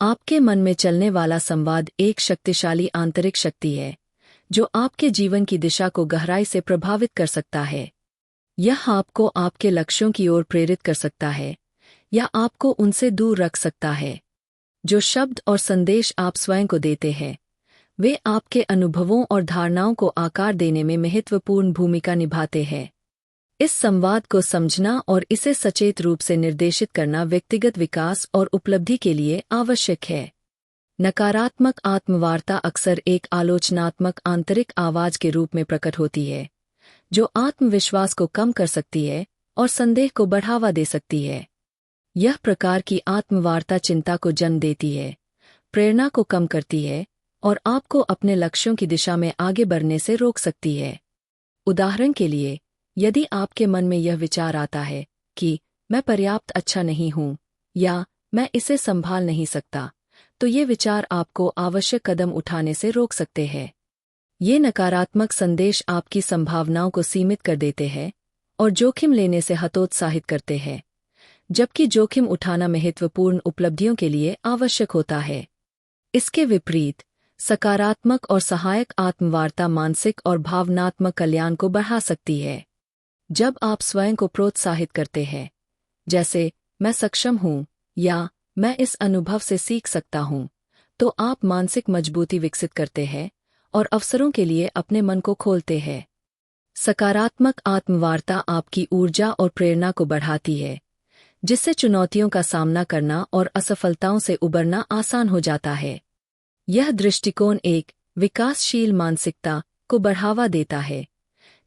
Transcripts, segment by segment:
आपके मन में चलने वाला संवाद एक शक्तिशाली आंतरिक शक्ति है जो आपके जीवन की दिशा को गहराई से प्रभावित कर सकता है। यह आपको आपके लक्ष्यों की ओर प्रेरित कर सकता है या आपको उनसे दूर रख सकता है। जो शब्द और संदेश आप स्वयं को देते हैं वे आपके अनुभवों और धारणाओं को आकार देने में महत्वपूर्ण भूमिका निभाते हैं। इस संवाद को समझना और इसे सचेत रूप से निर्देशित करना व्यक्तिगत विकास और उपलब्धि के लिए आवश्यक है। नकारात्मक आत्मवार्ता अक्सर एक आलोचनात्मक आंतरिक आवाज के रूप में प्रकट होती है जो आत्मविश्वास को कम कर सकती है और संदेह को बढ़ावा दे सकती है। यह प्रकार की आत्मवार्ता चिंता को जन्म देती है, प्रेरणा को कम करती है और आपको अपने लक्ष्यों की दिशा में आगे बढ़ने से रोक सकती है। उदाहरण के लिए, यदि आपके मन में यह विचार आता है कि मैं पर्याप्त अच्छा नहीं हूं या मैं इसे संभाल नहीं सकता, तो ये विचार आपको आवश्यक कदम उठाने से रोक सकते हैं। ये नकारात्मक संदेश आपकी संभावनाओं को सीमित कर देते हैं और जोखिम लेने से हतोत्साहित करते हैं, जबकि जोखिम उठाना महत्वपूर्ण उपलब्धियों के लिए आवश्यक होता है। इसके विपरीत, सकारात्मक और सहायक आत्मवार्ता मानसिक और भावनात्मक कल्याण को बढ़ा सकती है। जब आप स्वयं को प्रोत्साहित करते हैं, जैसे मैं सक्षम हूं या मैं इस अनुभव से सीख सकता हूं, तो आप मानसिक मजबूती विकसित करते हैं और अवसरों के लिए अपने मन को खोलते हैं। सकारात्मक आत्मवार्ता आपकी ऊर्जा और प्रेरणा को बढ़ाती है, जिससे चुनौतियों का सामना करना और असफलताओं से उबरना आसान हो जाता है। यह दृष्टिकोण एक विकासशील मानसिकता को बढ़ावा देता है,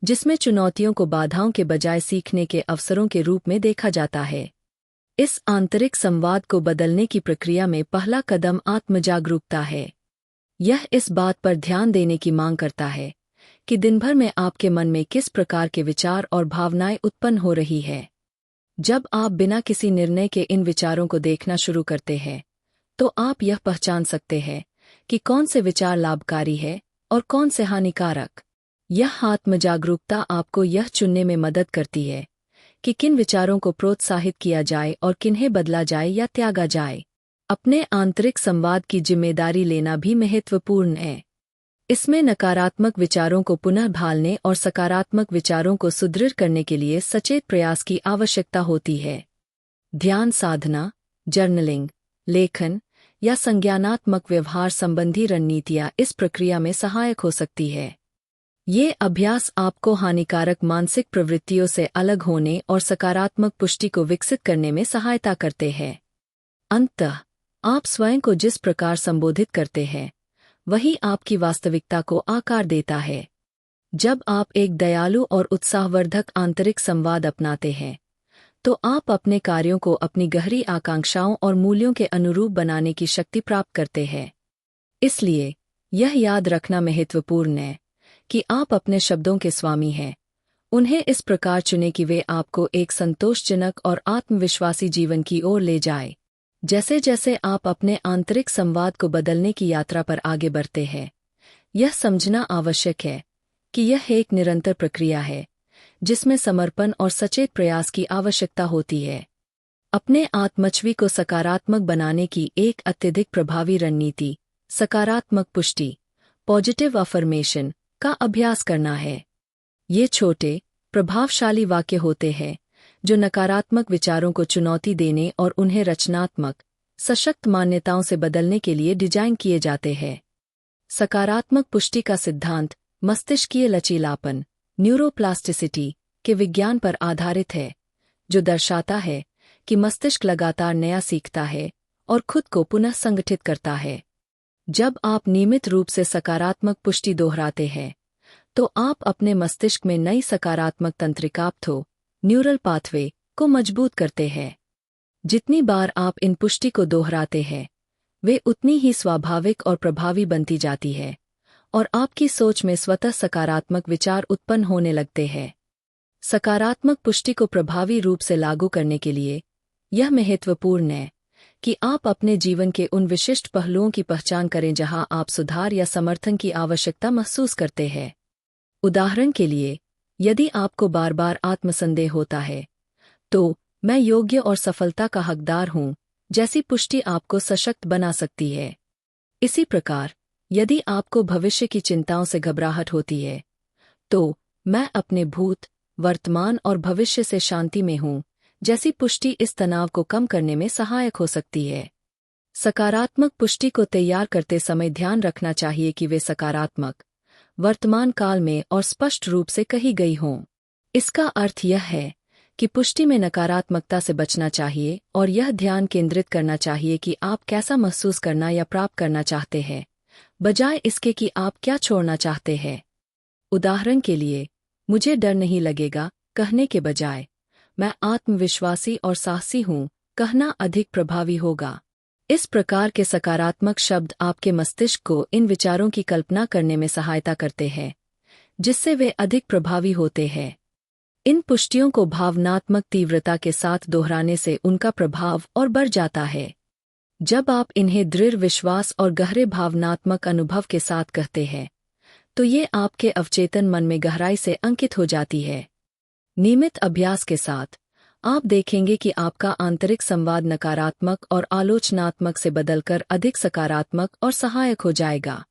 जिसमें चुनौतियों को बाधाओं के बजाय सीखने के अवसरों के रूप में देखा जाता है। इस आंतरिक संवाद को बदलने की प्रक्रिया में पहला कदम आत्मजागरूकता है। यह इस बात पर ध्यान देने की मांग करता है कि दिन भर में आपके मन में किस प्रकार के विचार और भावनाएं उत्पन्न हो रही है। जब आप बिना किसी निर्णय के इन विचारों को देखना शुरू करते हैं, तो आप यह पहचान सकते हैं कि कौन से विचार लाभकारी है और कौन से हानिकारक। यह आत्मजागरूकता आपको यह चुनने में मदद करती है कि किन विचारों को प्रोत्साहित किया जाए और किन्हें बदला जाए या त्यागा जाए। अपने आंतरिक संवाद की जिम्मेदारी लेना भी महत्वपूर्ण है। इसमें नकारात्मक विचारों को पुनः ढालने और सकारात्मक विचारों को सुदृढ़ करने के लिए सचेत प्रयास की आवश्यकता होती है। ध्यान साधना, जर्नलिंग, लेखन या संज्ञानात्मक व्यवहार संबंधी रणनीतियाँ इस प्रक्रिया में सहायक हो सकती है। ये अभ्यास आपको हानिकारक मानसिक प्रवृत्तियों से अलग होने और सकारात्मक पुष्टि को विकसित करने में सहायता करते हैं। अंततः, आप स्वयं को जिस प्रकार संबोधित करते हैं, वही आपकी वास्तविकता को आकार देता है। जब आप एक दयालु और उत्साहवर्धक आंतरिक संवाद अपनाते हैं, तो आप अपने कार्यों को अपनी गहरी आकांक्षाओं और मूल्यों के अनुरूप बनाने की शक्ति प्राप्त करते हैं। इसलिए, यह याद रखना महत्वपूर्ण है कि आप अपने शब्दों के स्वामी हैं। उन्हें इस प्रकार चुनें कि वे आपको एक संतोषजनक और आत्मविश्वासी जीवन की ओर ले जाए। जैसे जैसे आप अपने आंतरिक संवाद को बदलने की यात्रा पर आगे बढ़ते हैं, यह समझना आवश्यक है कि यह एक निरंतर प्रक्रिया है जिसमें समर्पण और सचेत प्रयास की आवश्यकता होती है। अपने आत्मछवि को सकारात्मक बनाने की एक अत्यधिक प्रभावी रणनीति सकारात्मक पुष्टि, पॉजिटिव अफर्मेशन का अभ्यास करना है। ये छोटे, प्रभावशाली वाक्य होते हैं जो नकारात्मक विचारों को चुनौती देने और उन्हें रचनात्मक, सशक्त मान्यताओं से बदलने के लिए डिजाइन किए जाते हैं। सकारात्मक पुष्टि का सिद्धांत मस्तिष्कीय लचीलापन, न्यूरोप्लास्टिसिटी के विज्ञान पर आधारित है, जो दर्शाता है कि मस्तिष्क लगातार नया सीखता है और खुद को पुनः संगठित करता है। जब आप नियमित रूप से सकारात्मक पुष्टि दोहराते हैं, तो आप अपने मस्तिष्क में नई सकारात्मक तंत्रिका न्यूरल पाथवे को मजबूत करते हैं। जितनी बार आप इन पुष्टि को दोहराते हैं, वे उतनी ही स्वाभाविक और प्रभावी बनती जाती है और आपकी सोच में स्वतः सकारात्मक विचार उत्पन्न होने लगते हैं। सकारात्मक पुष्टि को प्रभावी रूप से लागू करने के लिए यह महत्वपूर्ण है कि आप अपने जीवन के उन विशिष्ट पहलुओं की पहचान करें जहां आप सुधार या समर्थन की आवश्यकता महसूस करते हैं। उदाहरण के लिए, यदि आपको बार बार आत्मसंदेह होता है, तो मैं योग्य और सफलता का हकदार हूं जैसी पुष्टि आपको सशक्त बना सकती है। इसी प्रकार यदि आपको भविष्य की चिंताओं से घबराहट होती है, तो मैं अपने भूत, वर्तमान और भविष्य से शांति में हूँ जैसी पुष्टि इस तनाव को कम करने में सहायक हो सकती है। सकारात्मक पुष्टि को तैयार करते समय ध्यान रखना चाहिए कि वे सकारात्मक, वर्तमान काल में और स्पष्ट रूप से कही गई हों। इसका अर्थ यह है कि पुष्टि में नकारात्मकता से बचना चाहिए और यह ध्यान केंद्रित करना चाहिए कि आप कैसा महसूस करना या प्राप्त करना चाहते हैं, बजाय इसके कि आप क्या छोड़ना चाहते हैं। उदाहरण के लिए, मुझे डर नहीं लगेगा कहने के बजाय मैं आत्मविश्वासी और साहसी हूँ कहना अधिक प्रभावी होगा। इस प्रकार के सकारात्मक शब्द आपके मस्तिष्क को इन विचारों की कल्पना करने में सहायता करते हैं, जिससे वे अधिक प्रभावी होते हैं। इन पुष्टियों को भावनात्मक तीव्रता के साथ दोहराने से उनका प्रभाव और बढ़ जाता है। जब आप इन्हें दृढ़ विश्वास और गहरे भावनात्मक अनुभव के साथ कहते हैं, तो ये आपके अवचेतन मन में गहराई से अंकित हो जाती है। नियमित अभ्यास के साथ आप देखेंगे कि आपका आंतरिक संवाद नकारात्मक और आलोचनात्मक से बदलकर अधिक सकारात्मक और सहायक हो जाएगा।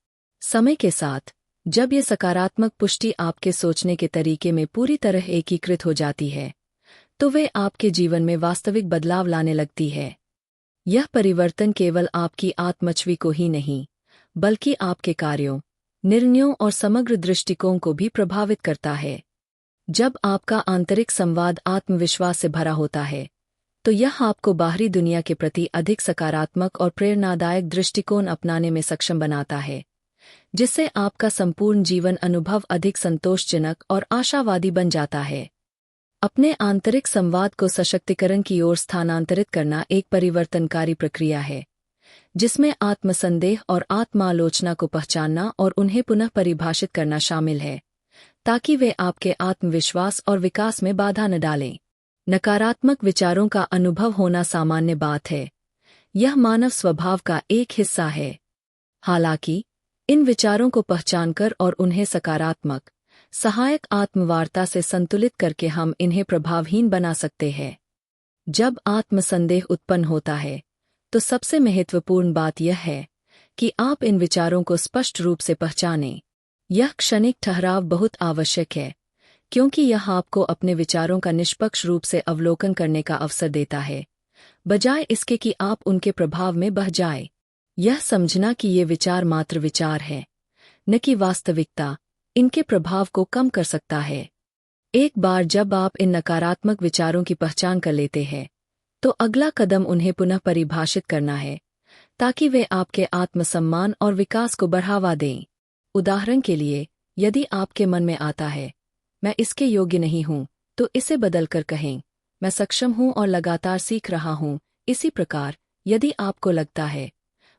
समय के साथ जब ये सकारात्मक पुष्टि आपके सोचने के तरीके में पूरी तरह एकीकृत हो जाती है, तो वे आपके जीवन में वास्तविक बदलाव लाने लगती है। यह परिवर्तन केवल आपकी आत्मछवि को ही नहीं, बल्कि आपके कार्यों, निर्णयों और समग्र दृष्टिकोण को भी प्रभावित करता है। जब आपका आंतरिक संवाद आत्मविश्वास से भरा होता है, तो यह आपको बाहरी दुनिया के प्रति अधिक सकारात्मक और प्रेरणादायक दृष्टिकोण अपनाने में सक्षम बनाता है, जिससे आपका संपूर्ण जीवन अनुभव अधिक संतोषजनक और आशावादी बन जाता है। अपने आंतरिक संवाद को सशक्तिकरण की ओर स्थानांतरित करना एक परिवर्तनकारी प्रक्रिया है, जिसमें आत्मसंदेह और आत्मालोचना को पहचानना और उन्हें पुनः परिभाषित करना शामिल है, ताकि वे आपके आत्मविश्वास और विकास में बाधा न डालें। नकारात्मक विचारों का अनुभव होना सामान्य बात है। यह मानव स्वभाव का एक हिस्सा है। हालांकि इन विचारों को पहचानकर और उन्हें सकारात्मक, सहायक आत्मवार्ता से संतुलित करके हम इन्हें प्रभावहीन बना सकते हैं। जब आत्मसंदेह उत्पन्न होता है, तो सबसे महत्वपूर्ण बात यह है कि आप इन विचारों को स्पष्ट रूप से पहचानें। यह क्षणिक ठहराव बहुत आवश्यक है, क्योंकि यह आपको अपने विचारों का निष्पक्ष रूप से अवलोकन करने का अवसर देता है, बजाय इसके कि आप उनके प्रभाव में बह जाए। यह समझना कि ये विचार मात्र विचार है, न कि वास्तविकता, इनके प्रभाव को कम कर सकता है। एक बार जब आप इन नकारात्मक विचारों की पहचान कर लेते हैं, तो अगला कदम उन्हें पुनः परिभाषित करना है, ताकि वे आपके आत्मसम्मान और विकास को बढ़ावा दें। उदाहरण के लिए, यदि आपके मन में आता है, मैं इसके योग्य नहीं हूँ, तो इसे बदलकर कहें, मैं सक्षम हूँ और लगातार सीख रहा हूँ। इसी प्रकार, यदि आपको लगता है,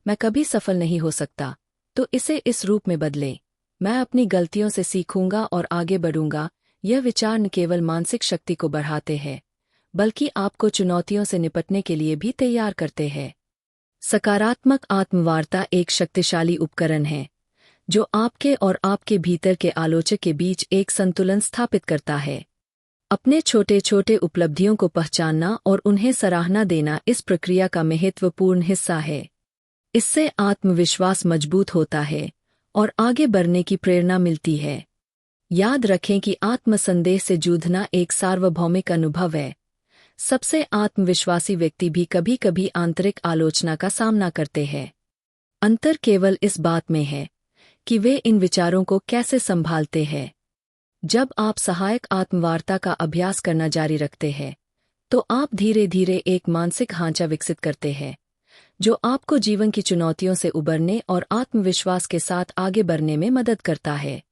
मैं कभी सफल नहीं हो सकता, तो इसे इस रूप में बदलें, मैं अपनी गलतियों से सीखूंगा और आगे बढ़ूंगा। यह विचार न केवल मानसिक शक्ति को बढ़ाते हैं, बल्कि आपको चुनौतियों से निपटने के लिए भी तैयार करते हैं। सकारात्मक आत्मवार्ता एक शक्तिशाली उपकरण है, जो आपके और आपके भीतर के आलोचक के बीच एक संतुलन स्थापित करता है। अपने छोटे छोटे उपलब्धियों को पहचानना और उन्हें सराहना देना इस प्रक्रिया का महत्वपूर्ण हिस्सा है। इससे आत्मविश्वास मजबूत होता है और आगे बढ़ने की प्रेरणा मिलती है। याद रखें कि आत्मसंदेह से जूझना एक सार्वभौमिक अनुभव है। सबसे आत्मविश्वासी व्यक्ति भी कभी कभी आंतरिक आलोचना का सामना करते हैं। अंतर केवल इस बात में है कि वे इन विचारों को कैसे संभालते हैं। जब आप सहायक आत्मवार्ता का अभ्यास करना जारी रखते हैं, तो आप धीरे धीरे एक मानसिक ढांचा विकसित करते हैं, जो आपको जीवन की चुनौतियों से उबरने और आत्मविश्वास के साथ आगे बढ़ने में मदद करता है।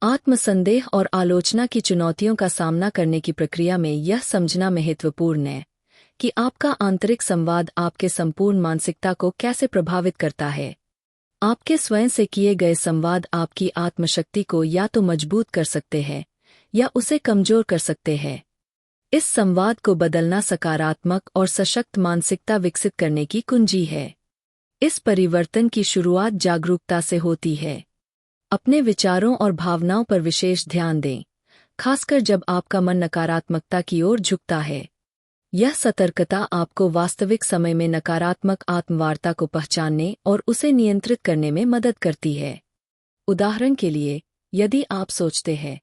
आत्मसंदेह और आलोचना की चुनौतियों का सामना करने की प्रक्रिया में यह समझना महत्वपूर्ण है कि आपका आंतरिक संवाद आपके संपूर्ण मानसिकता को कैसे प्रभावित करता है। आपके स्वयं से किए गए संवाद आपकी आत्मशक्ति को या तो मजबूत कर सकते हैं या उसे कमजोर कर सकते हैं। इस संवाद को बदलना सकारात्मक और सशक्त मानसिकता विकसित करने की कुंजी है। इस परिवर्तन की शुरुआत जागरूकता से होती है। अपने विचारों और भावनाओं पर विशेष ध्यान दें, खासकर जब आपका मन नकारात्मकता की ओर झुकता है। यह सतर्कता आपको वास्तविक समय में नकारात्मक आत्मवार्ता को पहचानने और उसे नियंत्रित करने में मदद करती है। उदाहरण के लिए, यदि आप सोचते हैं,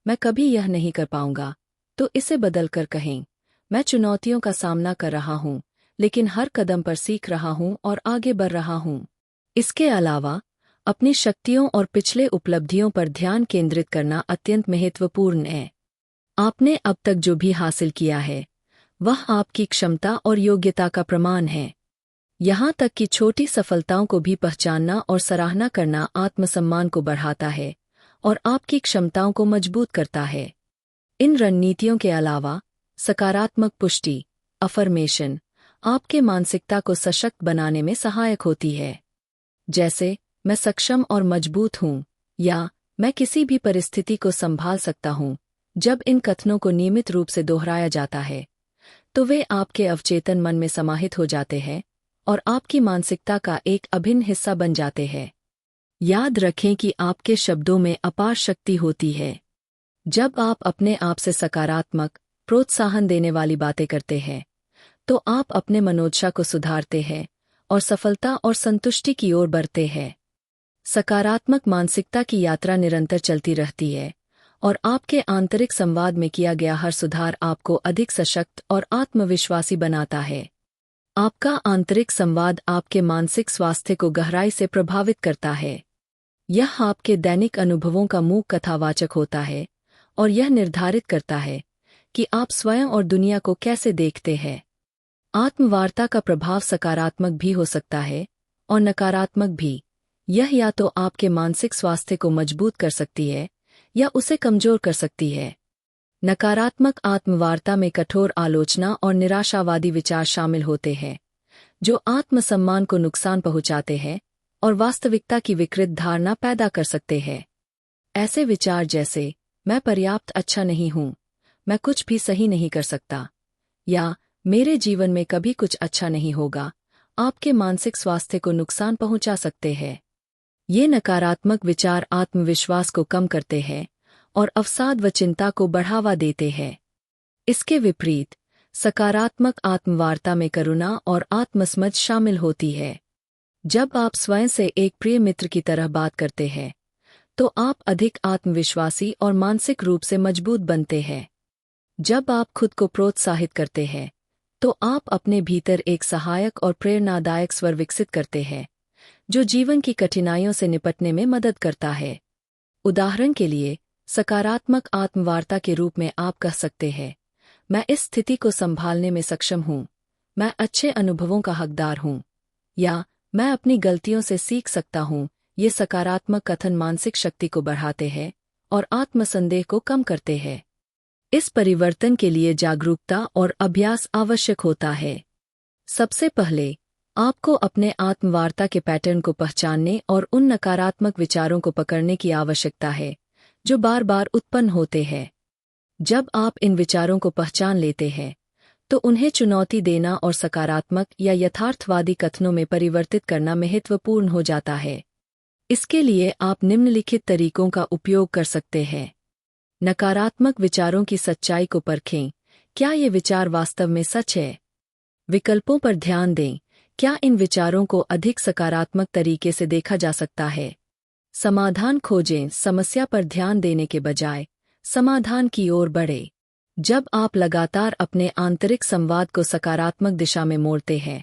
मैं कभी यह नहीं कर पाऊंगा, तो इसे बदलकर कहें, मैं चुनौतियों का सामना कर रहा हूं, लेकिन हर कदम पर सीख रहा हूं और आगे बढ़ रहा हूं। इसके अलावा, अपनी शक्तियों और पिछले उपलब्धियों पर ध्यान केंद्रित करना अत्यंत महत्वपूर्ण है। आपने अब तक जो भी हासिल किया है, वह आपकी क्षमता और योग्यता का प्रमाण है। यहाँ तक कि छोटी सफलताओं को भी पहचानना और सराहना करना आत्मसम्मान को बढ़ाता है और आपकी क्षमताओं को मजबूत करता है। इन रणनीतियों के अलावा, सकारात्मक पुष्टि, अफर्मेशन, आपके मानसिकता को सशक्त बनाने में सहायक होती है। जैसे, मैं सक्षम और मजबूत हूँ, या मैं किसी भी परिस्थिति को संभाल सकता हूँ। जब इन कथनों को नियमित रूप से दोहराया जाता है, तो वे आपके अवचेतन मन में समाहित हो जाते हैं और आपकी मानसिकता का एक अभिन्न हिस्सा बन जाते हैं। याद रखें कि आपके शब्दों में अपार शक्ति होती है। जब आप अपने आप से सकारात्मक, प्रोत्साहन देने वाली बातें करते हैं, तो आप अपने मनोदशा को सुधारते हैं और सफलता और संतुष्टि की ओर बढ़ते हैं। सकारात्मक मानसिकता की यात्रा निरंतर चलती रहती है और आपके आंतरिक संवाद में किया गया हर सुधार आपको अधिक सशक्त और आत्मविश्वासी बनाता है। आपका आंतरिक संवाद आपके मानसिक स्वास्थ्य को गहराई से प्रभावित करता है। यह आपके दैनिक अनुभवों का मूक कथावाचक होता है और यह निर्धारित करता है कि आप स्वयं और दुनिया को कैसे देखते हैं। आत्मवार्ता का प्रभाव सकारात्मक भी हो सकता है और नकारात्मक भी। यह या तो आपके मानसिक स्वास्थ्य को मजबूत कर सकती है या उसे कमजोर कर सकती है। नकारात्मक आत्मवार्ता में कठोर आलोचना और निराशावादी विचार शामिल होते हैं, जो आत्मसम्मान को नुकसान पहुंचाते हैं और वास्तविकता की विकृत धारणा पैदा कर सकते हैं। ऐसे विचार जैसे, मैं पर्याप्त अच्छा नहीं हूं, मैं कुछ भी सही नहीं कर सकता, या मेरे जीवन में कभी कुछ अच्छा नहीं होगा, आपके मानसिक स्वास्थ्य को नुकसान पहुंचा सकते हैं। ये नकारात्मक विचार आत्मविश्वास को कम करते हैं और अवसाद व चिंता को बढ़ावा देते हैं। इसके विपरीत, सकारात्मक आत्मवार्ता में करुणा और आत्मसमझ शामिल होती है। जब आप स्वयं से एक प्रिय मित्र की तरह बात करते हैं, तो आप अधिक आत्मविश्वासी और मानसिक रूप से मजबूत बनते हैं। जब आप खुद को प्रोत्साहित करते हैं, तो आप अपने भीतर एक सहायक और प्रेरणादायक स्वर विकसित करते हैं, जो जीवन की कठिनाइयों से निपटने में मदद करता है। उदाहरण के लिए, सकारात्मक आत्मवार्ता के रूप में आप कह सकते हैं, मैं इस स्थिति को संभालने में सक्षम हूँ, मैं अच्छे अनुभवों का हकदार हूँ, या मैं अपनी गलतियों से सीख सकता हूँ। ये सकारात्मक कथन मानसिक शक्ति को बढ़ाते हैं और आत्मसंदेह को कम करते हैं। इस परिवर्तन के लिए जागरूकता और अभ्यास आवश्यक होता है। सबसे पहले, आपको अपने आत्मवार्ता के पैटर्न को पहचानने और उन नकारात्मक विचारों को पकड़ने की आवश्यकता है, जो बार बार उत्पन्न होते हैं। जब आप इन विचारों को पहचान लेते हैं, तो उन्हें चुनौती देना और सकारात्मक या यथार्थवादी कथनों में परिवर्तित करना महत्वपूर्ण हो जाता है। इसके लिए आप निम्नलिखित तरीकों का उपयोग कर सकते हैं। नकारात्मक विचारों की सच्चाई को परखें। क्या ये विचार वास्तव में सच है? विकल्पों पर ध्यान दें। क्या इन विचारों को अधिक सकारात्मक तरीके से देखा जा सकता है? समाधान खोजें। समस्या पर ध्यान देने के बजाय समाधान की ओर बढ़े। जब आप लगातार अपने आंतरिक संवाद को सकारात्मक दिशा में मोड़ते हैं,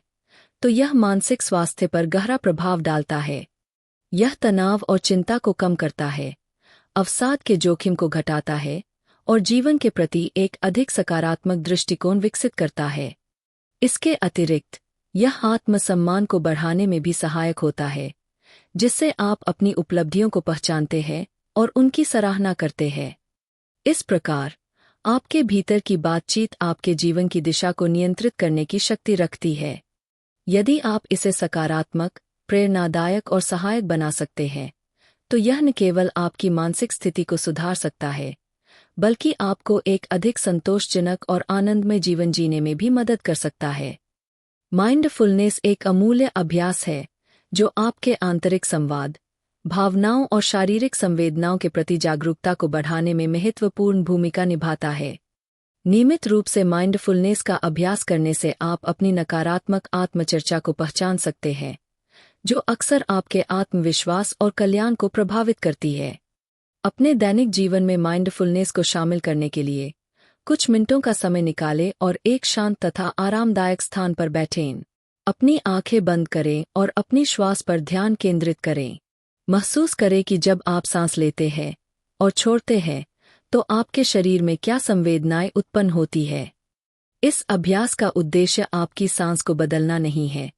तो यह मानसिक स्वास्थ्य पर गहरा प्रभाव डालता है। यह तनाव और चिंता को कम करता है, अवसाद के जोखिम को घटाता है और जीवन के प्रति एक अधिक सकारात्मक दृष्टिकोण विकसित करता है। इसके अतिरिक्त, यह आत्मसम्मान को बढ़ाने में भी सहायक होता है, जिससे आप अपनी उपलब्धियों को पहचानते हैं और उनकी सराहना करते हैं। इस प्रकार, आपके भीतर की बातचीत आपके जीवन की दिशा को नियंत्रित करने की शक्ति रखती है। यदि आप इसे सकारात्मक, प्रेरणादायक और सहायक बना सकते हैं, तो यह न केवल आपकी मानसिक स्थिति को सुधार सकता है, बल्कि आपको एक अधिक संतोषजनक और आनंदमय जीवन जीने में भी मदद कर सकता है। माइंडफुलनेस एक अमूल्य अभ्यास है, जो आपके आंतरिक संवाद, भावनाओं और शारीरिक संवेदनाओं के प्रति जागरूकता को बढ़ाने में महत्वपूर्ण भूमिका निभाता है। नियमित रूप से माइंडफुलनेस का अभ्यास करने से आप अपनी नकारात्मक आत्मचर्चा को पहचान सकते हैं, जो अक्सर आपके आत्मविश्वास और कल्याण को प्रभावित करती है। अपने दैनिक जीवन में माइंडफुलनेस को शामिल करने के लिए कुछ मिनटों का समय निकालें और एक शांत तथा आरामदायक स्थान पर बैठें। अपनी आंखें बंद करें और अपनी श्वास पर ध्यान केंद्रित करें। महसूस करें कि जब आप सांस लेते हैं और छोड़ते हैं तो आपके शरीर में क्या संवेदनाएं उत्पन्न होती है। इस अभ्यास का उद्देश्य आपकी सांस को बदलना नहीं है,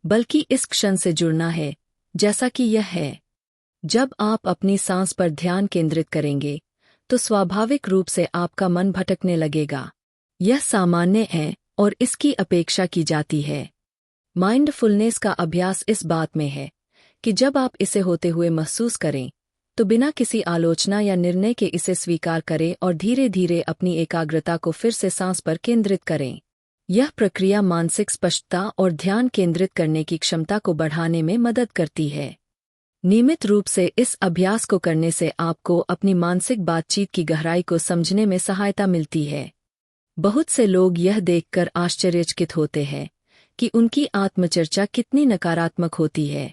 बल्कि इस क्षण से जुड़ना है जैसा कि यह है। जब आप अपनी सांस पर ध्यान केंद्रित करेंगे तो स्वाभाविक रूप से आपका मन भटकने लगेगा। यह सामान्य है और इसकी अपेक्षा की जाती है। माइंडफुलनेस का अभ्यास इस बात में है कि जब आप इसे होते हुए महसूस करें तो बिना किसी आलोचना या निर्णय के इसे स्वीकार करें और धीरे धीरे अपनी एकाग्रता को फिर से सांस पर केंद्रित करें। यह प्रक्रिया मानसिक स्पष्टता और ध्यान केंद्रित करने की क्षमता को बढ़ाने में मदद करती है। नियमित रूप से इस अभ्यास को करने से आपको अपनी मानसिक बातचीत की गहराई को समझने में सहायता मिलती है। बहुत से लोग यह देखकर आश्चर्यचकित होते हैं कि उनकी आत्मचर्चा कितनी नकारात्मक होती है।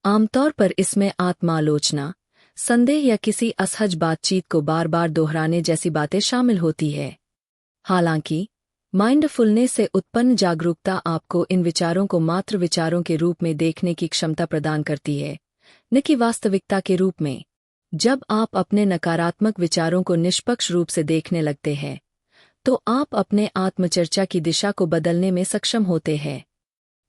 आमतौर पर इसमें आत्मालोचना, संदेह या किसी असहज बातचीत को बार बार दोहराने जैसी बातें शामिल होती है। हालांकि माइंडफुलनेस से उत्पन्न जागरूकता आपको इन विचारों को मात्र विचारों के रूप में देखने की क्षमता प्रदान करती है, न कि वास्तविकता के रूप में। जब आप अपने नकारात्मक विचारों को निष्पक्ष रूप से देखने लगते हैं तो आप अपने आत्मचर्चा की दिशा को बदलने में सक्षम होते हैं।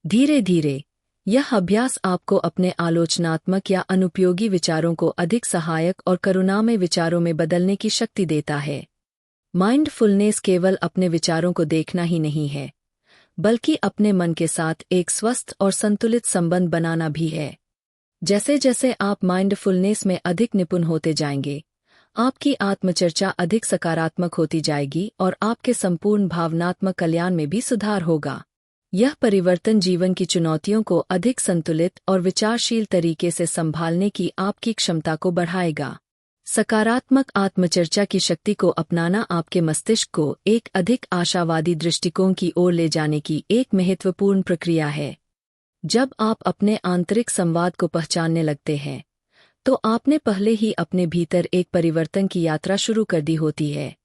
धीरे धीरे यह अभ्यास आपको अपने आलोचनात्मक या अनुपयोगी विचारों को अधिक सहायक और करुणामय विचारों में बदलने की शक्ति देता है। माइंडफुलनेस केवल अपने विचारों को देखना ही नहीं है, बल्कि अपने मन के साथ एक स्वस्थ और संतुलित संबंध बनाना भी है। जैसे जैसे आप माइंडफुलनेस में अधिक निपुण होते जाएंगे, आपकी आत्मचर्चा अधिक सकारात्मक होती जाएगी और आपके संपूर्ण भावनात्मक कल्याण में भी सुधार होगा। यह परिवर्तन जीवन की चुनौतियों को अधिक संतुलित और विचारशील तरीके से संभालने की आपकी क्षमता को बढ़ाएगा। सकारात्मक आत्मचर्चा की शक्ति को अपनाना आपके मस्तिष्क को एक अधिक आशावादी दृष्टिकोण की ओर ले जाने की एक महत्वपूर्ण प्रक्रिया है। जब आप अपने आंतरिक संवाद को पहचानने लगते हैं तो आपने पहले ही अपने भीतर एक परिवर्तन की यात्रा शुरू कर दी होती है।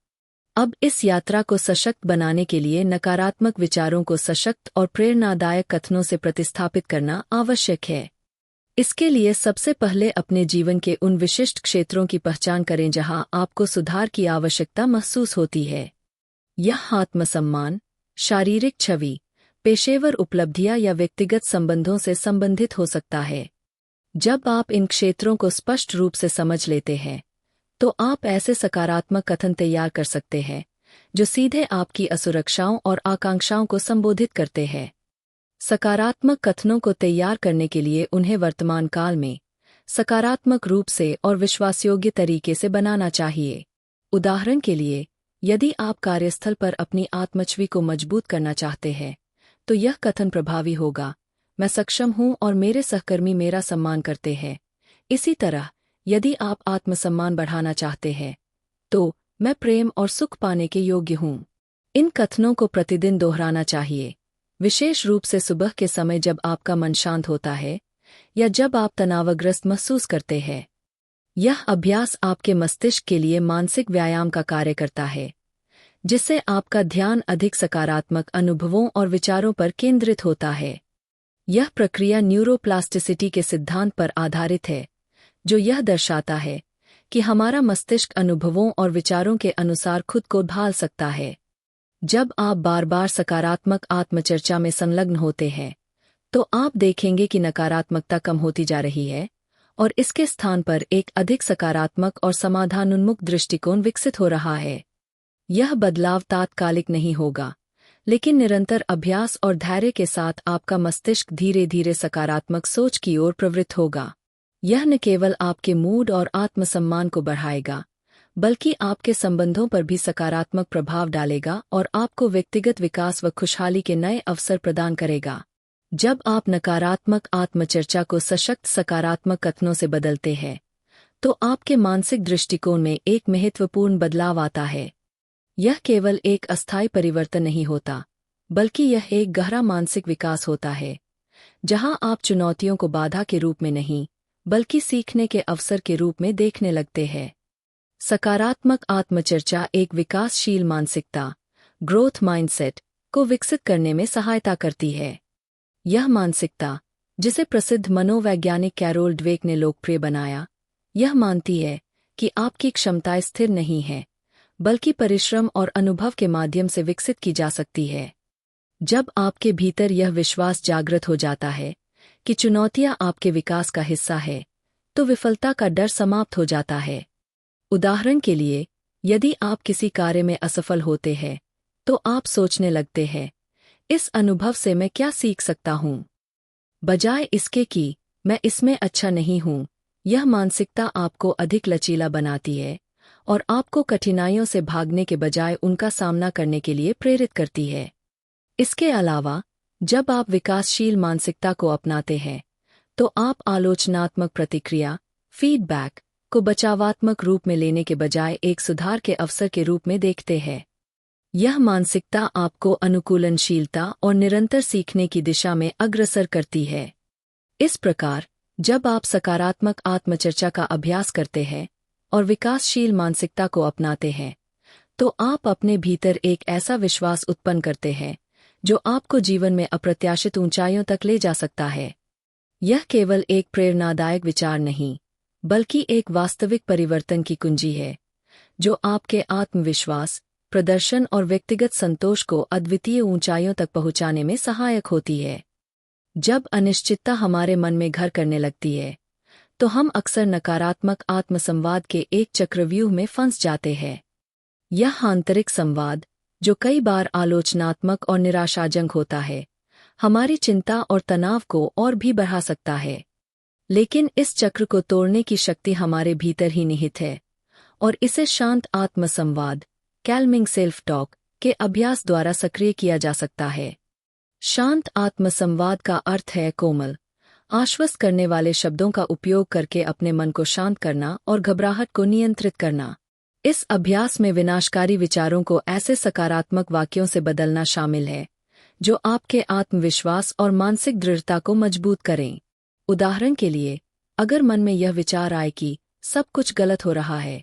अब इस यात्रा को सशक्त बनाने के लिए नकारात्मक विचारों को सशक्त और प्रेरणादायक कथनों से प्रतिस्थापित करना आवश्यक है। इसके लिए सबसे पहले अपने जीवन के उन विशिष्ट क्षेत्रों की पहचान करें जहां आपको सुधार की आवश्यकता महसूस होती है। यह आत्मसम्मान, शारीरिक छवि, पेशेवर उपलब्धियां या व्यक्तिगत संबंधों से संबंधित हो सकता है। जब आप इन क्षेत्रों को स्पष्ट रूप से समझ लेते हैं तो आप ऐसे सकारात्मक कथन तैयार कर सकते हैं जो सीधे आपकी असुरक्षाओं और आकांक्षाओं को संबोधित करते हैं। सकारात्मक कथनों को तैयार करने के लिए उन्हें वर्तमान काल में सकारात्मक रूप से और विश्वासयोग्य तरीके से बनाना चाहिए। उदाहरण के लिए, यदि आप कार्यस्थल पर अपनी आत्मछवि को मजबूत करना चाहते हैं तो यह कथन प्रभावी होगा, मैं सक्षम हूं और मेरे सहकर्मी मेरा सम्मान करते हैं। इसी तरह, यदि आप आत्मसम्मान बढ़ाना चाहते हैं तो मैं प्रेम और सुख पाने के योग्य हूं। इन कथनों को प्रतिदिन दोहराना चाहिए, विशेष रूप से सुबह के समय जब आपका मन शांत होता है या जब आप तनावग्रस्त महसूस करते हैं। यह अभ्यास आपके मस्तिष्क के लिए मानसिक व्यायाम का कार्य करता है, जिससे आपका ध्यान अधिक सकारात्मक अनुभवों और विचारों पर केंद्रित होता है। यह प्रक्रिया न्यूरोप्लास्टिसिटी के सिद्धांत पर आधारित है, जो यह दर्शाता है कि हमारा मस्तिष्क अनुभवों और विचारों के अनुसार खुद को ढाल सकता है। जब आप बार बार सकारात्मक आत्मचर्चा में संलग्न होते हैं तो आप देखेंगे कि नकारात्मकता कम होती जा रही है और इसके स्थान पर एक अधिक सकारात्मक और समाधानोन्मुख दृष्टिकोण विकसित हो रहा है। यह बदलाव तात्कालिक नहीं होगा, लेकिन निरंतर अभ्यास और धैर्य के साथ आपका मस्तिष्क धीरे धीरे सकारात्मक सोच की ओर प्रवृत्त होगा। यह न केवल आपके मूड और आत्मसम्मान को बढ़ाएगा, बल्कि आपके संबंधों पर भी सकारात्मक प्रभाव डालेगा और आपको व्यक्तिगत विकास व खुशहाली के नए अवसर प्रदान करेगा। जब आप नकारात्मक आत्मचर्चा को सशक्त सकारात्मक कथनों से बदलते हैं तो आपके मानसिक दृष्टिकोण में एक महत्वपूर्ण बदलाव आता है। यह केवल एक अस्थायी परिवर्तन नहीं होता, बल्कि यह एक गहरा मानसिक विकास होता है, जहां आप चुनौतियों को बाधा के रूप में नहीं, बल्कि सीखने के अवसर के रूप में देखने लगते हैं। सकारात्मक आत्मचर्चा एक विकासशील मानसिकता, ग्रोथ माइंडसेट, को विकसित करने में सहायता करती है। यह मानसिकता, जिसे प्रसिद्ध मनोवैज्ञानिक कैरोल ड्वेक ने लोकप्रिय बनाया, यह मानती है कि आपकी क्षमताएं स्थिर नहीं हैं, बल्कि परिश्रम और अनुभव के माध्यम से विकसित की जा सकती है। जब आपके भीतर यह विश्वास जागृत हो जाता है कि चुनौतियां आपके विकास का हिस्सा है, तो विफलता का डर समाप्त हो जाता है। उदाहरण के लिए, यदि आप किसी कार्य में असफल होते हैं, तो आप सोचने लगते हैं, इस अनुभव से मैं क्या सीख सकता हूँ, बजाय इसके कि मैं इसमें अच्छा नहीं हूँ। यह मानसिकता आपको अधिक लचीला बनाती है और आपको कठिनाइयों से भागने के बजाय उनका सामना करने के लिए प्रेरित करती है। इसके अलावा, जब आप विकासशील मानसिकता को अपनाते हैं, तो आप आलोचनात्मक प्रतिक्रिया, फीडबैक, को बचावात्मक रूप में लेने के बजाय एक सुधार के अवसर के रूप में देखते हैं। यह मानसिकता आपको अनुकूलनशीलता और निरंतर सीखने की दिशा में अग्रसर करती है। इस प्रकार, जब आप सकारात्मक आत्मचर्चा का अभ्यास करते हैं और विकासशील मानसिकता को अपनाते हैं, तो आप अपने भीतर एक ऐसा विश्वास उत्पन्न करते हैं जो आपको जीवन में अप्रत्याशित ऊंचाइयों तक ले जा सकता है। यह केवल एक प्रेरणादायक विचार नहीं, बल्कि एक वास्तविक परिवर्तन की कुंजी है, जो आपके आत्मविश्वास, प्रदर्शन और व्यक्तिगत संतोष को अद्वितीय ऊंचाइयों तक पहुंचाने में सहायक होती है। जब अनिश्चितता हमारे मन में घर करने लगती है, तो हम अक्सर नकारात्मक आत्मसंवाद के एक चक्रव्यूह में फंस जाते हैं। यह आंतरिक संवाद, जो कई बार आलोचनात्मक और निराशाजनक होता है, हमारी चिंता और तनाव को और भी बढ़ा सकता है। लेकिन इस चक्र को तोड़ने की शक्ति हमारे भीतर ही निहित है, और इसे शांत आत्मसंवाद, कैल्मिंग सेल्फ टॉक, के अभ्यास द्वारा सक्रिय किया जा सकता है। शांत आत्मसंवाद का अर्थ है कोमल, आश्वस्त करने वाले शब्दों का उपयोग करके अपने मन को शांत करना और घबराहट को नियंत्रित करना। इस अभ्यास में विनाशकारी विचारों को ऐसे सकारात्मक वाक्यों से बदलना शामिल है, जो आपके आत्मविश्वास और मानसिक दृढ़ता को मजबूत करें। उदाहरण के लिए, अगर मन में यह विचार आए कि सब कुछ गलत हो रहा है,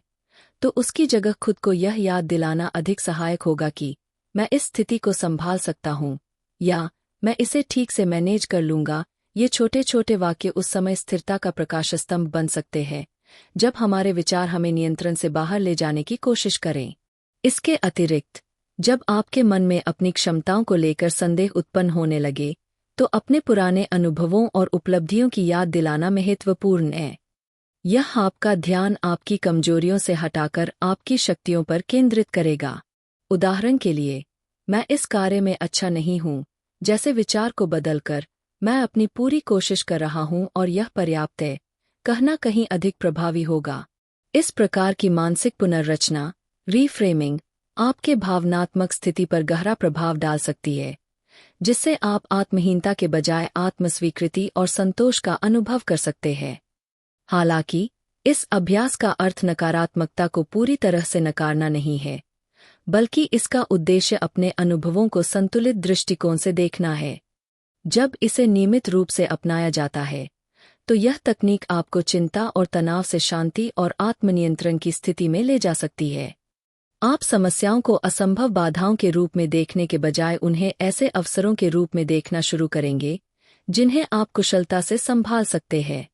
तो उसकी जगह खुद को यह याद दिलाना अधिक सहायक होगा कि मैं इस स्थिति को संभाल सकता हूँ, या मैं इसे ठीक से मैनेज कर लूंगा। ये छोटे छोटे वाक्य उस समय स्थिरता का प्रकाशस्तंभ बन सकते हैं, जब हमारे विचार हमें नियंत्रण से बाहर ले जाने की कोशिश करें। इसके अतिरिक्त, जब आपके मन में अपनी क्षमताओं को लेकर संदेह उत्पन्न होने लगे, तो अपने पुराने अनुभवों और उपलब्धियों की याद दिलाना महत्वपूर्ण है। यह आपका ध्यान आपकी कमजोरियों से हटाकर आपकी शक्तियों पर केंद्रित करेगा। उदाहरण के लिए, मैं इस कार्य में अच्छा नहीं हूँ, जैसे विचार को बदलकर मैं अपनी पूरी कोशिश कर रहा हूँ और यह पर्याप्त है, कहना कहीं अधिक प्रभावी होगा। इस प्रकार की मानसिक पुनर्रचना, रीफ्रेमिंग, आपके भावनात्मक स्थिति पर गहरा प्रभाव डाल सकती है, जिससे आप आत्महीनता के बजाय आत्मस्वीकृति और संतोष का अनुभव कर सकते हैं। हालांकि, इस अभ्यास का अर्थ नकारात्मकता को पूरी तरह से नकारना नहीं है, बल्कि इसका उद्देश्य अपने अनुभवों को संतुलित दृष्टिकोण से देखना है। जब इसे नियमित रूप से अपनाया जाता है, तो यह तकनीक आपको चिंता और तनाव से शांति और आत्मनियंत्रण की स्थिति में ले जा सकती है। आप समस्याओं को असंभव बाधाओं के रूप में देखने के बजाय उन्हें ऐसे अवसरों के रूप में देखना शुरू करेंगे, जिन्हें आप कुशलता से संभाल सकते हैं।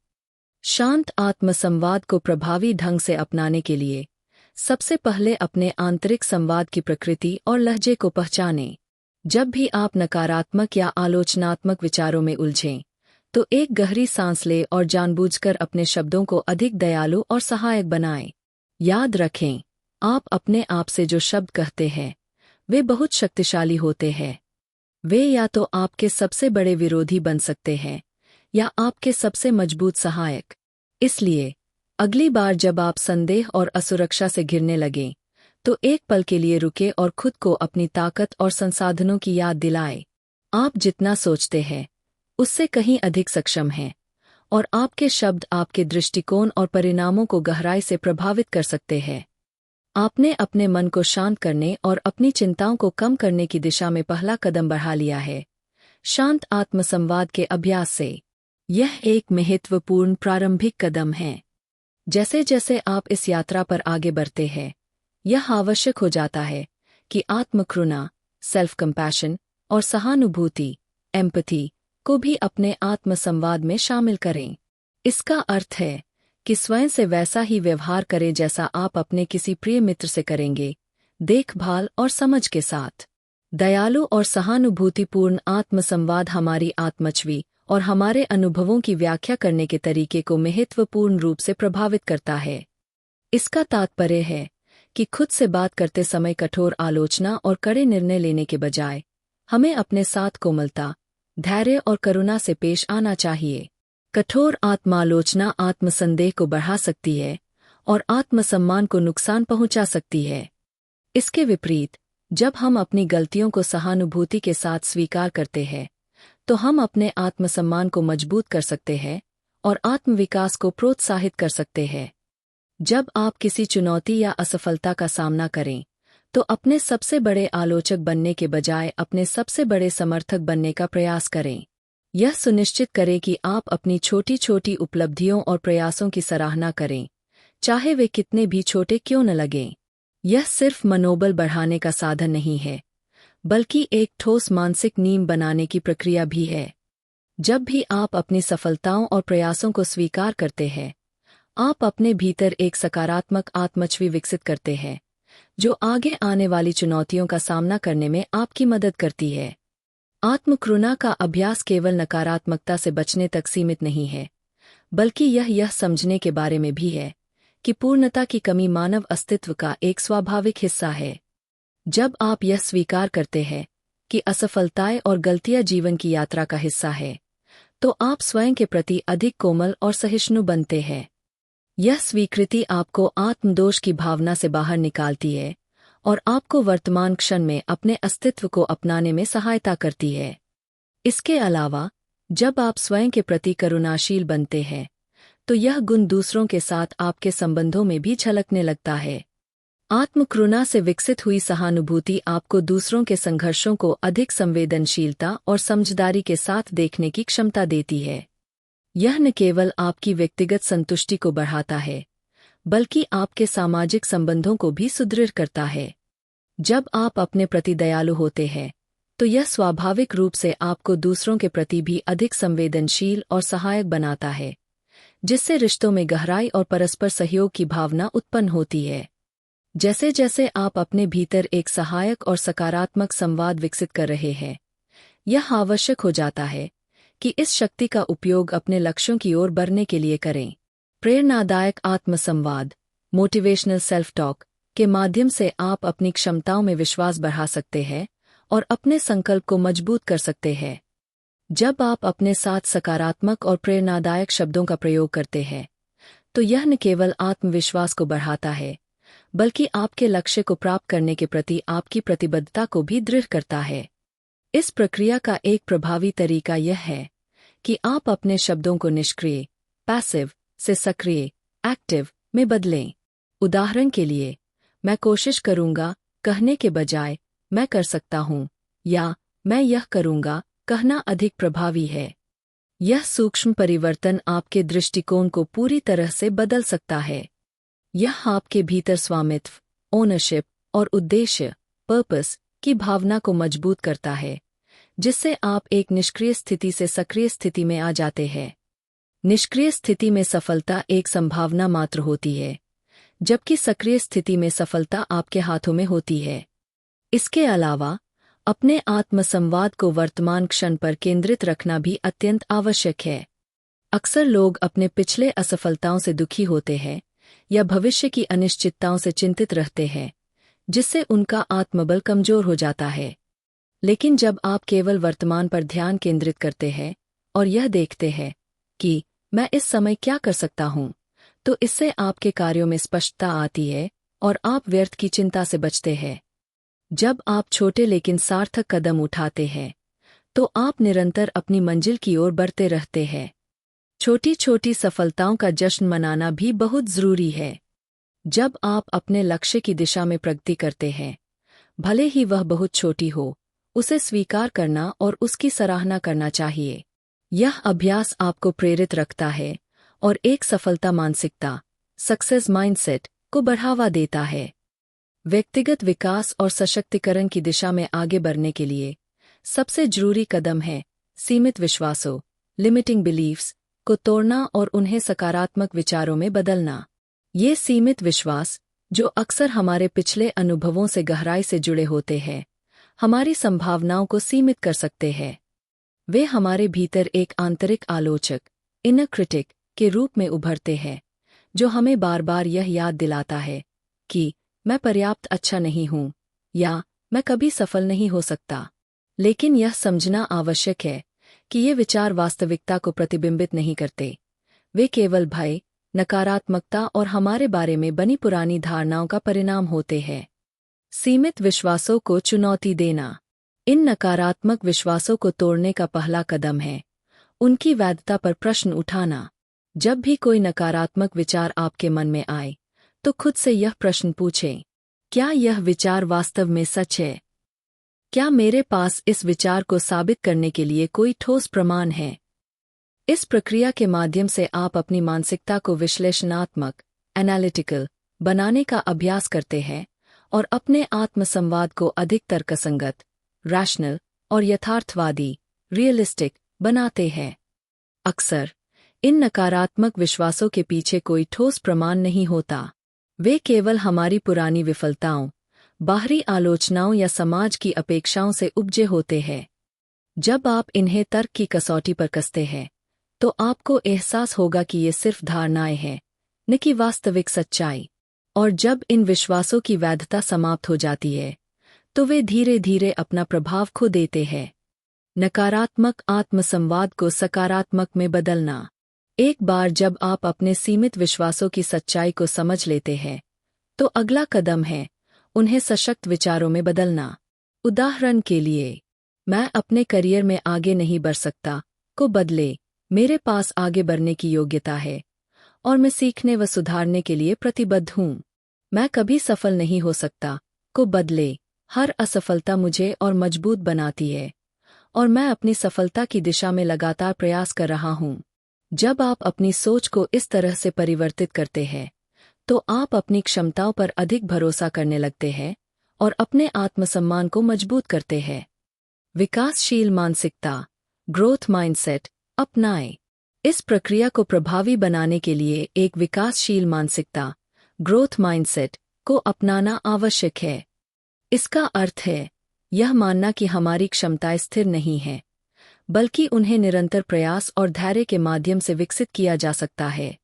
शांत आत्मसंवाद को प्रभावी ढंग से अपनाने के लिए, सबसे पहले अपने आंतरिक संवाद की प्रकृति और लहजे को पहचानें। जब भी आप नकारात्मक या आलोचनात्मक विचारों में उलझें, तो एक गहरी सांस लें और जानबूझकर अपने शब्दों को अधिक दयालु और सहायक बनाएं। याद रखें, आप अपने आप से जो शब्द कहते हैं, वे बहुत शक्तिशाली होते हैं। वे या तो आपके सबसे बड़े विरोधी बन सकते हैं, या आपके सबसे मजबूत सहायक। इसलिए, अगली बार जब आप संदेह और असुरक्षा से घिरने लगें, तो एक पल के लिए रुके और खुद को अपनी ताकत और संसाधनों की याद दिलाएं। आप जितना सोचते हैं, उससे कहीं अधिक सक्षम हैं, और आपके शब्द आपके दृष्टिकोण और परिणामों को गहराई से प्रभावित कर सकते हैं। आपने अपने मन को शांत करने और अपनी चिंताओं को कम करने की दिशा में पहला कदम बढ़ा लिया है। शांत आत्मसंवाद के अभ्यास से यह एक महत्वपूर्ण प्रारंभिक कदम है। जैसे जैसे आप इस यात्रा पर आगे बढ़ते हैं, यह आवश्यक हो जाता है कि आत्मकरुणा, सेल्फ कंपैशन और सहानुभूति, एम्पैथी को भी अपने आत्मसंवाद में शामिल करें। इसका अर्थ है कि स्वयं से वैसा ही व्यवहार करें जैसा आप अपने किसी प्रिय मित्र से करेंगे, देखभाल और समझ के साथ। दयालु और सहानुभूतिपूर्ण आत्मसंवाद हमारी आत्मछवि और हमारे अनुभवों की व्याख्या करने के तरीके को महत्वपूर्ण रूप से प्रभावित करता है। इसका तात्पर्य है कि खुद से बात करते समय कठोर आलोचना और कड़े निर्णय लेने के बजाय हमें अपने साथ कोमलता, धैर्य और करुणा से पेश आना चाहिए। कठोर आत्मालोचना आत्मसंदेह को बढ़ा सकती है और आत्मसम्मान को नुकसान पहुंचा सकती है। इसके विपरीत, जब हम अपनी गलतियों को सहानुभूति के साथ स्वीकार करते हैं, तो हम अपने आत्मसम्मान को मजबूत कर सकते हैं और आत्मविकास को प्रोत्साहित कर सकते हैं। जब आप किसी चुनौती या असफलता का सामना करें, तो अपने सबसे बड़े आलोचक बनने के बजाय अपने सबसे बड़े समर्थक बनने का प्रयास करें। यह सुनिश्चित करें कि आप अपनी छोटी छोटी उपलब्धियों और प्रयासों की सराहना करें, चाहे वे कितने भी छोटे क्यों न लगें। यह सिर्फ मनोबल बढ़ाने का साधन नहीं है, बल्कि एक ठोस मानसिक नींव बनाने की प्रक्रिया भी है। जब भी आप अपनी सफलताओं और प्रयासों को स्वीकार करते हैं, आप अपने भीतर एक सकारात्मक आत्मछवि विकसित करते हैं, जो आगे आने वाली चुनौतियों का सामना करने में आपकी मदद करती है। आत्मकरुणा का अभ्यास केवल नकारात्मकता से बचने तक सीमित नहीं है, बल्कि यह समझने के बारे में भी है कि पूर्णता की कमी मानव अस्तित्व का एक स्वाभाविक हिस्सा है। जब आप यह स्वीकार करते हैं कि असफलताएं और गलतियां जीवन की यात्रा का हिस्सा है, तो आप स्वयं के प्रति अधिक कोमल और सहिष्णु बनते हैं। यह स्वीकृति आपको आत्मदोष की भावना से बाहर निकालती है और आपको वर्तमान क्षण में अपने अस्तित्व को अपनाने में सहायता करती है। इसके अलावा, जब आप स्वयं के प्रति करुणाशील बनते हैं, तो यह गुण दूसरों के साथ आपके संबंधों में भी झलकने लगता है। आत्मकरुणा से विकसित हुई सहानुभूति आपको दूसरों के संघर्षों को अधिक संवेदनशीलता और समझदारी के साथ देखने की क्षमता देती है। यह न केवल आपकी व्यक्तिगत संतुष्टि को बढ़ाता है, बल्कि आपके सामाजिक संबंधों को भी सुदृढ़ करता है। जब आप अपने प्रति दयालु होते हैं, तो यह स्वाभाविक रूप से आपको दूसरों के प्रति भी अधिक संवेदनशील और सहायक बनाता है, जिससे रिश्तों में गहराई और परस्पर सहयोग की भावना उत्पन्न होती है। जैसे जैसे आप अपने भीतर एक सहायक और सकारात्मक संवाद विकसित कर रहे हैं, यह आवश्यक हो जाता है कि इस शक्ति का उपयोग अपने लक्ष्यों की ओर बढ़ने के लिए करें। प्रेरणादायक आत्मसंवाद, मोटिवेशनल सेल्फ टॉक के माध्यम से आप अपनी क्षमताओं में विश्वास बढ़ा सकते हैं और अपने संकल्प को मजबूत कर सकते हैं। जब आप अपने साथ सकारात्मक और प्रेरणादायक शब्दों का प्रयोग करते हैं, तो यह न केवल आत्मविश्वास को बढ़ाता है, बल्कि आपके लक्ष्य को प्राप्त करने के प्रति आपकी प्रतिबद्धता को भी दृढ़ करता है। इस प्रक्रिया का एक प्रभावी तरीका यह है कि आप अपने शब्दों को निष्क्रिय, पैसिव से सक्रिय, एक्टिव में बदलें। उदाहरण के लिए, मैं कोशिश करूंगा कहने के बजाय मैं कर सकता हूं या मैं यह करूंगा कहना अधिक प्रभावी है। यह सूक्ष्म परिवर्तन आपके दृष्टिकोण को पूरी तरह से बदल सकता है। यह आपके भीतर स्वामित्व, ओनरशिप और उद्देश्य, पर्पस की भावना को मजबूत करता है, जिससे आप एक निष्क्रिय स्थिति से सक्रिय स्थिति में आ जाते हैं। निष्क्रिय स्थिति में सफलता एक संभावना मात्र होती है, जबकि सक्रिय स्थिति में सफलता आपके हाथों में होती है। इसके अलावा, अपने आत्मसंवाद को वर्तमान क्षण पर केंद्रित रखना भी अत्यंत आवश्यक है। अक्सर लोग अपने पिछले असफलताओं से दुखी होते हैं या भविष्य की अनिश्चितताओं से चिंतित रहते हैं, जिससे उनका आत्मबल कमजोर हो जाता है। लेकिन जब आप केवल वर्तमान पर ध्यान केंद्रित करते हैं और यह देखते हैं कि मैं इस समय क्या कर सकता हूं, तो इससे आपके कार्यों में स्पष्टता आती है और आप व्यर्थ की चिंता से बचते हैं। जब आप छोटे लेकिन सार्थक कदम उठाते हैं, तो आप निरंतर अपनी मंजिल की ओर बढ़ते रहते हैं। छोटी छोटी सफलताओं का जश्न मनाना भी बहुत जरूरी है। जब आप अपने लक्ष्य की दिशा में प्रगति करते हैं, भले ही वह बहुत छोटी हो, उसे स्वीकार करना और उसकी सराहना करना चाहिए। यह अभ्यास आपको प्रेरित रखता है और एक सफलता मानसिकता, सक्सेस माइंडसेट, को बढ़ावा देता है। व्यक्तिगत विकास और सशक्तिकरण की दिशा में आगे बढ़ने के लिए सबसे जरूरी कदम है सीमित विश्वासों, लिमिटिंग बिलीफ्स, को तोड़ना और उन्हें सकारात्मक विचारों में बदलना। ये सीमित विश्वास, जो अक्सर हमारे पिछले अनुभवों से गहराई से जुड़े होते हैं, हमारी संभावनाओं को सीमित कर सकते हैं। वे हमारे भीतर एक आंतरिक आलोचक, इनर क्रिटिक, के रूप में उभरते हैं, जो हमें बार बार यह याद दिलाता है कि मैं पर्याप्त अच्छा नहीं हूं या मैं कभी सफल नहीं हो सकता। लेकिन यह समझना आवश्यक है कि ये विचार वास्तविकता को प्रतिबिंबित नहीं करते। वे केवल भय, नकारात्मकता और हमारे बारे में बनी पुरानी धारणाओं का परिणाम होते हैं। सीमित विश्वासों को चुनौती देना। इन नकारात्मक विश्वासों को तोड़ने का पहला कदम है उनकी वैधता पर प्रश्न उठाना। जब भी कोई नकारात्मक विचार आपके मन में आए, तो खुद से यह प्रश्न पूछें, क्या यह विचार वास्तव में सच है? क्या मेरे पास इस विचार को साबित करने के लिए कोई ठोस प्रमाण है? इस प्रक्रिया के माध्यम से आप अपनी मानसिकता को विश्लेषणात्मक, एनालिटिकल, बनाने का अभ्यास करते हैं और अपने आत्मसंवाद को अधिक तर्कसंगत, रैशनल और यथार्थवादी, रियलिस्टिक, बनाते हैं। अक्सर इन नकारात्मक विश्वासों के पीछे कोई ठोस प्रमाण नहीं होता। वे केवल हमारी पुरानी विफलताओं, बाहरी आलोचनाओं या समाज की अपेक्षाओं से उपजे होते हैं। जब आप इन्हें तर्क की कसौटी पर कसते हैं, तो आपको एहसास होगा कि ये सिर्फ धारणाएं हैं, न कि वास्तविक सच्चाई। और जब इन विश्वासों की वैधता समाप्त हो जाती है, तो वे धीरे धीरे अपना प्रभाव खो देते हैं। नकारात्मक आत्मसंवाद को सकारात्मक में बदलना। एक बार जब आप अपने सीमित विश्वासों की सच्चाई को समझ लेते हैं, तो अगला कदम है उन्हें सशक्त विचारों में बदलना। उदाहरण के लिए, मैं अपने करियर में आगे नहीं बढ़ सकता, को बदले, मेरे पास आगे बढ़ने की योग्यता है और मैं सीखने व सुधारने के लिए प्रतिबद्ध हूँ। मैं कभी सफल नहीं हो सकता, को बदले, हर असफलता मुझे और मजबूत बनाती है और मैं अपनी सफलता की दिशा में लगातार प्रयास कर रहा हूँ। जब आप अपनी सोच को इस तरह से परिवर्तित करते हैं, तो आप अपनी क्षमताओं पर अधिक भरोसा करने लगते हैं और अपने आत्मसम्मान को मजबूत करते हैं। विकासशील मानसिकता, ग्रोथ माइंडसेट, अपनाएं। इस प्रक्रिया को प्रभावी बनाने के लिए एक विकासशील मानसिकता, ग्रोथ माइंडसेट, को अपनाना आवश्यक है। इसका अर्थ है यह मानना कि हमारी क्षमताएं स्थिर नहीं हैं, बल्कि उन्हें निरंतर प्रयास और धैर्य के माध्यम से विकसित किया जा सकता है।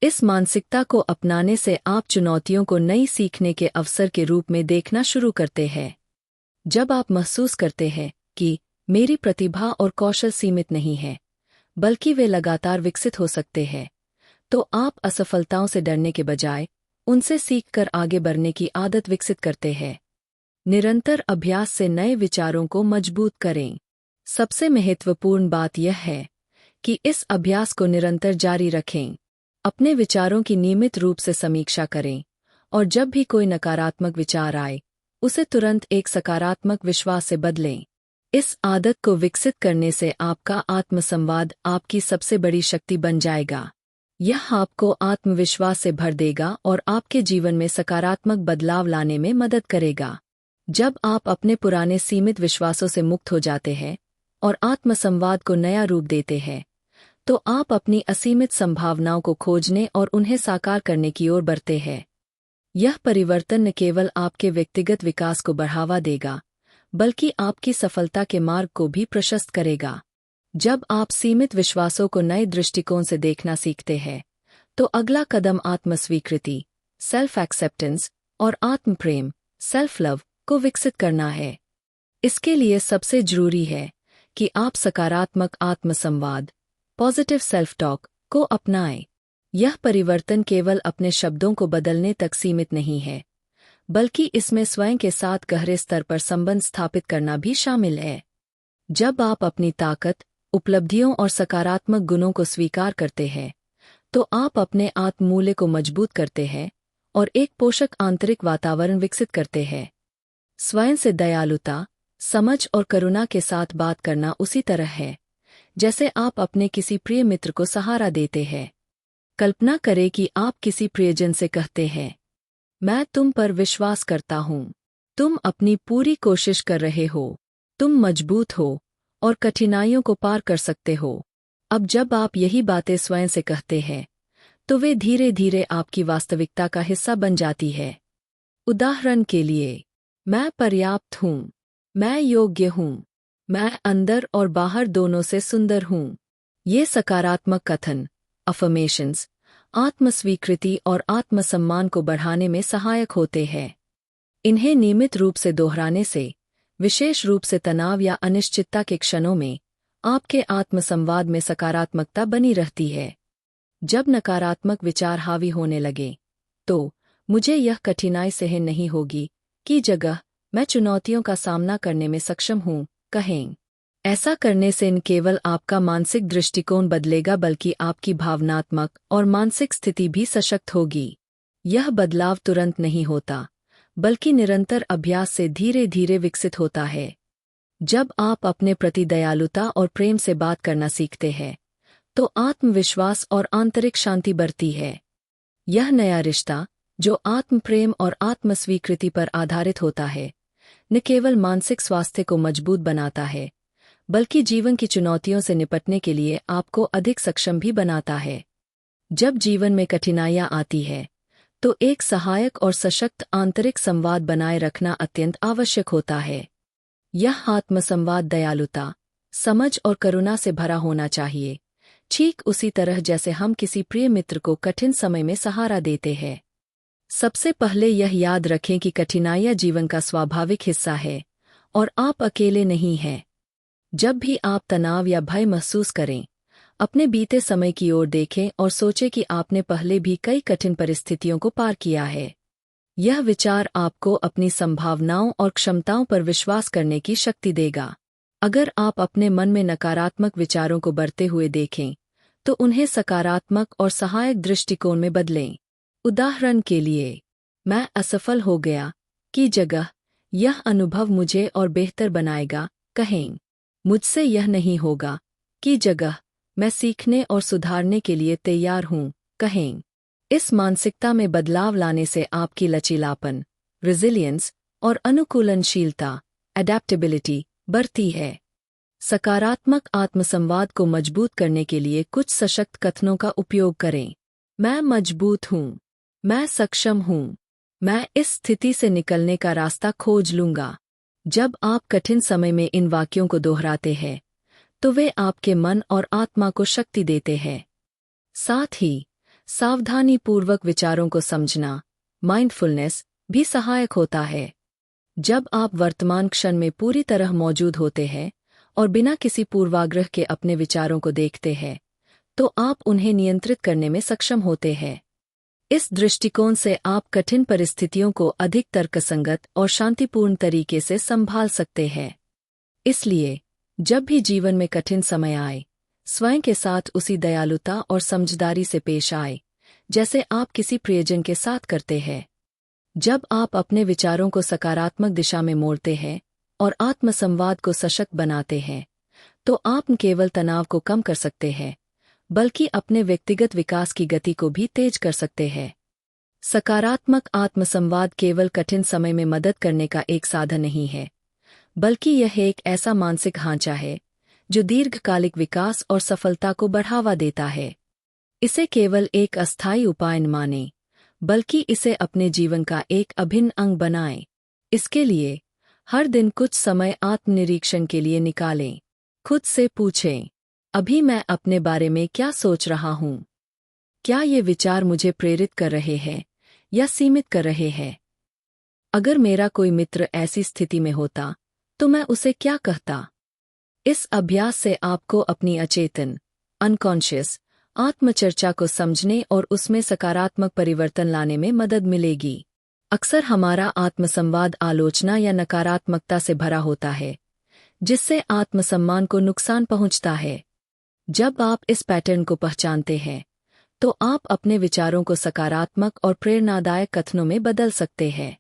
इस मानसिकता को अपनाने से आप चुनौतियों को नई सीखने के अवसर के रूप में देखना शुरू करते हैं। जब आप महसूस करते हैं कि मेरी प्रतिभा और कौशल सीमित नहीं है, बल्कि वे लगातार विकसित हो सकते हैं, तो आप असफलताओं से डरने के बजाय उनसे सीखकर आगे बढ़ने की आदत विकसित करते हैं। निरंतर अभ्यास से नए विचारों को मजबूत करें। सबसे महत्वपूर्ण बात यह है कि इस अभ्यास को निरंतर जारी रखें। अपने विचारों की नियमित रूप से समीक्षा करें और जब भी कोई नकारात्मक विचार आए, उसे तुरंत एक सकारात्मक विश्वास से बदलें। इस आदत को विकसित करने से आपका आत्मसंवाद आपकी सबसे बड़ी शक्ति बन जाएगा। यह आपको आत्मविश्वास से भर देगा और आपके जीवन में सकारात्मक बदलाव लाने में मदद करेगा। जब आप अपने पुराने सीमित विश्वासों से मुक्त हो जाते हैं और आत्मसंवाद को नया रूप देते हैं, तो आप अपनी असीमित संभावनाओं को खोजने और उन्हें साकार करने की ओर बढ़ते हैं। यह परिवर्तन न केवल आपके व्यक्तिगत विकास को बढ़ावा देगा, बल्कि आपकी सफलता के मार्ग को भी प्रशस्त करेगा। जब आप सीमित विश्वासों को नए दृष्टिकोण से देखना सीखते हैं, तो अगला कदम आत्मस्वीकृति, सेल्फ एक्सेप्टेंस और आत्मप्रेम, सेल्फ लव, को विकसित करना है। इसके लिए सबसे जरूरी है कि आप सकारात्मक आत्मसंवाद, पॉजिटिव सेल्फ टॉक, को अपनाएं। यह परिवर्तन केवल अपने शब्दों को बदलने तक सीमित नहीं है, बल्कि इसमें स्वयं के साथ गहरे स्तर पर संबंध स्थापित करना भी शामिल है। जब आप अपनी ताकत, उपलब्धियों और सकारात्मक गुणों को स्वीकार करते हैं, तो आप अपने आत्ममूल्य को मजबूत करते हैं और एक पोषक आंतरिक वातावरण विकसित करते हैं। स्वयं से दयालुता, समझ और करुणा के साथ बात करना उसी तरह है जैसे आप अपने किसी प्रिय मित्र को सहारा देते हैं। कल्पना करें कि आप किसी प्रियजन से कहते हैं, मैं तुम पर विश्वास करता हूँ, तुम अपनी पूरी कोशिश कर रहे हो, तुम मजबूत हो और कठिनाइयों को पार कर सकते हो। अब जब आप यही बातें स्वयं से कहते हैं तो वे धीरे धीरे आपकी वास्तविकता का हिस्सा बन जाती है। उदाहरण के लिए, मैं पर्याप्त हूँ, मैं योग्य हूँ, मैं अंदर और बाहर दोनों से सुंदर हूँ। ये सकारात्मक कथन, अफर्मेशंस, आत्मस्वीकृति और आत्मसम्मान को बढ़ाने में सहायक होते हैं। इन्हें नियमित रूप से दोहराने से, विशेष रूप से तनाव या अनिश्चितता के क्षणों में, आपके आत्मसंवाद में सकारात्मकता बनी रहती है। जब नकारात्मक विचार हावी होने लगे, तो मुझे यह कठिनाई सहन नहीं होगी की जगह मैं चुनौतियों का सामना करने में सक्षम हूँ कहें। ऐसा करने से न केवल आपका मानसिक दृष्टिकोण बदलेगा बल्कि आपकी भावनात्मक और मानसिक स्थिति भी सशक्त होगी। यह बदलाव तुरंत नहीं होता, बल्कि निरंतर अभ्यास से धीरे धीरे विकसित होता है। जब आप अपने प्रति दयालुता और प्रेम से बात करना सीखते हैं, तो आत्मविश्वास और आंतरिक शांति बढ़ती है। यह नया रिश्ता, जो आत्म प्रेम और आत्मस्वीकृति पर आधारित होता है, न केवल मानसिक स्वास्थ्य को मजबूत बनाता है, बल्कि जीवन की चुनौतियों से निपटने के लिए आपको अधिक सक्षम भी बनाता है। जब जीवन में कठिनाइयाँ आती है, तो एक सहायक और सशक्त आंतरिक संवाद बनाए रखना अत्यंत आवश्यक होता है। यह आत्मसंवाद दयालुता, समझ और करुणा से भरा होना चाहिए, ठीक उसी तरह जैसे हम किसी प्रिय मित्र को कठिन समय में सहारा देते हैं। सबसे पहले यह याद रखें कि कठिनाइयाँ जीवन का स्वाभाविक हिस्सा है और आप अकेले नहीं हैं। जब भी आप तनाव या भय महसूस करें, अपने बीते समय की ओर देखें और सोचें कि आपने पहले भी कई कठिन परिस्थितियों को पार किया है। यह विचार आपको अपनी संभावनाओं और क्षमताओं पर विश्वास करने की शक्ति देगा। अगर आप अपने मन में नकारात्मक विचारों को बढ़ते हुए देखें, तो उन्हें सकारात्मक और सहायक दृष्टिकोण में बदलें। उदाहरण के लिए, मैं असफल हो गया की जगह यह अनुभव मुझे और बेहतर बनाएगा कहें। मुझसे यह नहीं होगा की जगह मैं सीखने और सुधारने के लिए तैयार हूँ कहें। इस मानसिकता में बदलाव लाने से आपकी लचीलापन, रेजिलियंस और अनुकूलनशीलता, एडेप्टेबिलिटी बढ़ती है। सकारात्मक आत्मसंवाद को मजबूत करने के लिए कुछ सशक्त कथनों का उपयोग करें। मैं मजबूत हूँ, मैं सक्षम हूँ, मैं इस स्थिति से निकलने का रास्ता खोज लूंगा। जब आप कठिन समय में इन वाक्यों को दोहराते हैं, तो वे आपके मन और आत्मा को शक्ति देते हैं। साथ ही सावधानीपूर्वक विचारों को समझना, माइंडफुलनेस, भी सहायक होता है। जब आप वर्तमान क्षण में पूरी तरह मौजूद होते हैं और बिना किसी पूर्वाग्रह के अपने विचारों को देखते हैं, तो आप उन्हें नियंत्रित करने में सक्षम होते हैं। इस दृष्टिकोण से आप कठिन परिस्थितियों को अधिक तर्कसंगत और शांतिपूर्ण तरीके से संभाल सकते हैं। इसलिए, जब भी जीवन में कठिन समय आए, स्वयं के साथ उसी दयालुता और समझदारी से पेश आए, जैसे आप किसी प्रियजन के साथ करते हैं। जब आप अपने विचारों को सकारात्मक दिशा में मोड़ते हैं और आत्मसंवाद को सशक्त बनाते हैं, तो आप न केवल तनाव को कम कर सकते हैं, बल्कि अपने व्यक्तिगत विकास की गति को भी तेज कर सकते हैं। सकारात्मक आत्मसंवाद केवल कठिन समय में मदद करने का एक साधन नहीं है, बल्कि यह एक ऐसा मानसिक ढांचा है जो दीर्घकालिक विकास और सफलता को बढ़ावा देता है। इसे केवल एक अस्थायी उपाय न मानें, बल्कि इसे अपने जीवन का एक अभिन्न अंग बनाएं। इसके लिए हर दिन कुछ समय आत्मनिरीक्षण के लिए निकालें। खुद से पूछें, अभी मैं अपने बारे में क्या सोच रहा हूँ? क्या ये विचार मुझे प्रेरित कर रहे हैं या सीमित कर रहे हैं? अगर मेरा कोई मित्र ऐसी स्थिति में होता, तो मैं उसे क्या कहता? इस अभ्यास से आपको अपनी अचेतन, अनकॉन्शियस आत्मचर्चा को समझने और उसमें सकारात्मक परिवर्तन लाने में मदद मिलेगी। अक्सर हमारा आत्मसंवाद आलोचना या नकारात्मकता से भरा होता है, जिससे आत्मसम्मान को नुकसान पहुंचता है। जब आप इस पैटर्न को पहचानते हैं, तो आप अपने विचारों को सकारात्मक और प्रेरणादायक कथनों में बदल सकते हैं।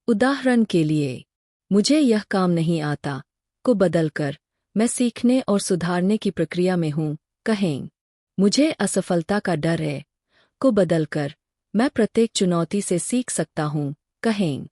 उदाहरण के लिए, मुझे यह काम नहीं आता को बदलकर मैं सीखने और सुधारने की प्रक्रिया में हूँ कहें। मुझे असफलता का डर है को बदलकर मैं प्रत्येक चुनौती से सीख सकता हूँ कहें।